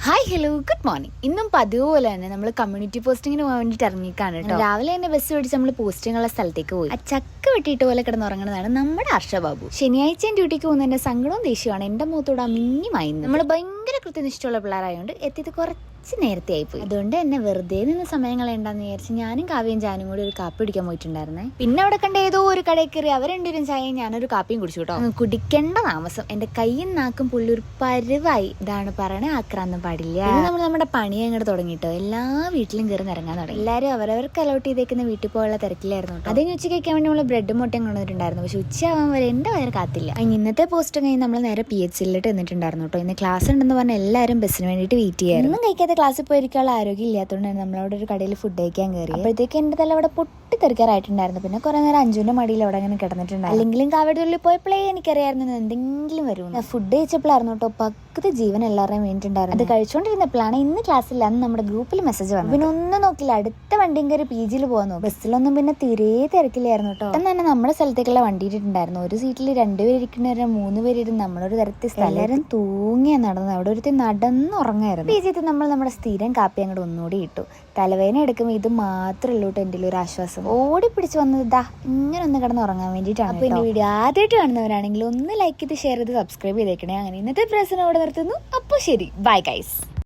Hi hello good morning. ഇന്നും പതിവ് പോലെ തന്നെ നമ്മൾ കമ്മ്യൂണിറ്റി പോസ്റ്റിങ്ങിന് പോകാൻ വേണ്ടിയിട്ട് ഇറങ്ങിക്കാണ് കേട്ടോ. രാവിലെ തന്നെ ബസ് പിടിച്ച് നമ്മൾ പോസ്റ്റിങ്ങുള്ള സ്ഥലത്തേക്ക് പോയി. ആ ചക്ക വെട്ടിയിട്ട് പോലെ കിടന്നുറങ്ങുന്നതാണ് നമ്മുടെ ഹർഷബാബു. ശനിയാഴ്ചയും ഡ്യൂട്ടിക്ക് പോകുന്നതിന്റെ സങ്കടവും ദേഷ്യമാണ് എന്റെ മുഖത്തോട് മിന്നിമായി. നമ്മൾ ഭയങ്കര കൃത്യനിഷ്ഠമുള്ള പിള്ളേരായതുകൊണ്ട് എത്തിയത് കുറച്ച് നേരത്തെ ആയിപ്പോയി. അതുകൊണ്ട് തന്നെ വെറുതെ നിന്ന് സമയം കളയണ്ടെന്ന് വിചാരിച്ച് ഞാനും കാവ്യയും ജാനും കൂടി ഒരു കാപ്പി കുടിക്കാൻ പോയിട്ടുണ്ടായിരുന്നേ. പിന്നെ അവിടെ കണ്ട ഏതോ ഒരു കടയിൽ കയറി അവർ രണ്ടുപേരും ചായയും ഞാനൊരു കാപ്പിയും കുടിച്ചു കേട്ടോ. കുടിക്കേണ്ട താമസം എന്റെ കൈയും നാക്കും പുള്ളി ഒരു പരുവായി. ഇതാണ് പറയണേ, ആക്രാന്തം പാടില്ല. നമ്മൾ നമ്മുടെ പണി അങ്ങോട്ട് തുടങ്ങിട്ടോ. എല്ലാ വീട്ടിലും കയറി ഇറങ്ങാൻ തുടങ്ങി. എല്ലാവരും അവരവർക്ക് അലോട്ട് ചെയ്തേക്കുന്ന വീട്ടിൽ പോയുള്ള തിരക്കിലായിരുന്നു കേട്ടോ. അതിന് ഉച്ചയ്ക്ക് കഴിക്കാൻ വേണ്ടി നമ്മൾ ബ്രെഡും മുട്ടയും കൊണ്ടുവന്നിട്ടുണ്ടായിരുന്നു. പക്ഷെ ഉച്ചയാവാൻ വരെ എന്റെ വയറ് കാത്തില്ല. ഇന്നത്തെ പോസ്റ്റ് കഴിഞ്ഞ് നമ്മൾ നേരെ PHCയിലോട്ട് എന്നിട്ടുണ്ടായിരുന്നു കേട്ടോ. ഇന്ന് ക്ലാസ് ഉണ്ടെന്ന് പറഞ്ഞാൽ എല്ലാവരും ബസ്സിന് വേണ്ടിയിട്ട് വെയിറ്റ് ചെയ്യായിരുന്നു. കഴിക്കാതെ ക്ലാസ്സിൽ പോയിരിക്കാനുള്ള ആരോഗ്യം ഇല്ലാത്തതുകൊണ്ട് നമ്മളവിടെ ഒരു കടയിൽ ഫുഡ് കഴിക്കാൻ കയറി. അപ്പോഴത്തേക്ക് എന്റെ തല അവിടെ പൊട്ടിത്തെറിക്കാറായിട്ടുണ്ടായിരുന്നു. പിന്നെ കുറെ നേരം അഞ്ജുവിന്റെ മടിയിൽ അവിടെ അങ്ങനെ കിടന്നിട്ടുണ്ടായിരുന്നു. അല്ലെങ്കിലും കാവയുടെ ഉള്ളിൽ പോയപ്പോഴേ എനിക്കറിയായിരുന്നു എന്തെങ്കിലും വരും. ഫുഡ് കഴിച്ചപ്പോഴായിരുന്നു കേട്ടോ പകുതി ജീവൻ എല്ലാവരുടെയും വേണ്ടിയിട്ടുണ്ടായിരുന്നു. അത് കഴിച്ചുകൊണ്ടിരുന്നപ്പോഴാണ് ഇന്ന് ക്ലാസ്സിൽ അന്ന് നമ്മുടെ ഗ്രൂപ്പിൽ മെസ്സേജ് വന്നു. പിന്നെ ഒന്നും നോക്കില്ല, അടുത്ത വണ്ടിയും കയറി PGയിൽ പോകുന്നു. ബസ്സിലൊന്നും പിന്നെ തീരെ തിരക്കില്ലായിരുന്നു കേട്ടോ. പെട്ടെന്ന് തന്നെ നമ്മുടെ സ്ഥലത്തേക്കുള്ള വണ്ടി ഇട്ടിട്ടുണ്ടായിരുന്നു. ഒരു സീറ്റിൽ 2 പേര് ഇരിക്കുന്നവരെ 3 പേര് ഇരുന്ന് നമ്മളൊരു തരത്തിൽ സ്ഥലം തൂങ്ങിയാ നടന്നത്. അവിടെ ഒരുത്തി നടന്നുറങ്ങായിരുന്നു. PGയിൽ നമ്മൾ നമ്മുടെ സ്ഥിരം കാപ്പി അങ്ങോട്ട് ഒന്നുകൂടി ഇട്ടു. തലവേദന എടുക്കുമ്പോൾ ഇത് മാത്രമേ ഉള്ളൂ എൻ്റെ ഒരു ആശ്വാസം. ഓടി പിടിച്ച് വന്നത് ഇതാ ഇങ്ങനെ ഒന്ന് കിടന്ന് ഉറങ്ങാൻ വേണ്ടിയിട്ടാണ്. അപ്പോൾ എൻ്റെ വീഡിയോ ആദ്യമായിട്ട് കാണുന്നവരാണെങ്കിൽ ഒന്ന് ലൈക്ക് ചെയ്ത് ഷെയർ ചെയ്ത് സബ്സ്ക്രൈബ് ചെയ്തേക്കണേ. അങ്ങനെ ഇന്നത്തെ പ്രശ്നം ഇവിടെ നിർത്തുന്നു. അപ്പോൾ ശരി, ബൈ ഗൈസ്.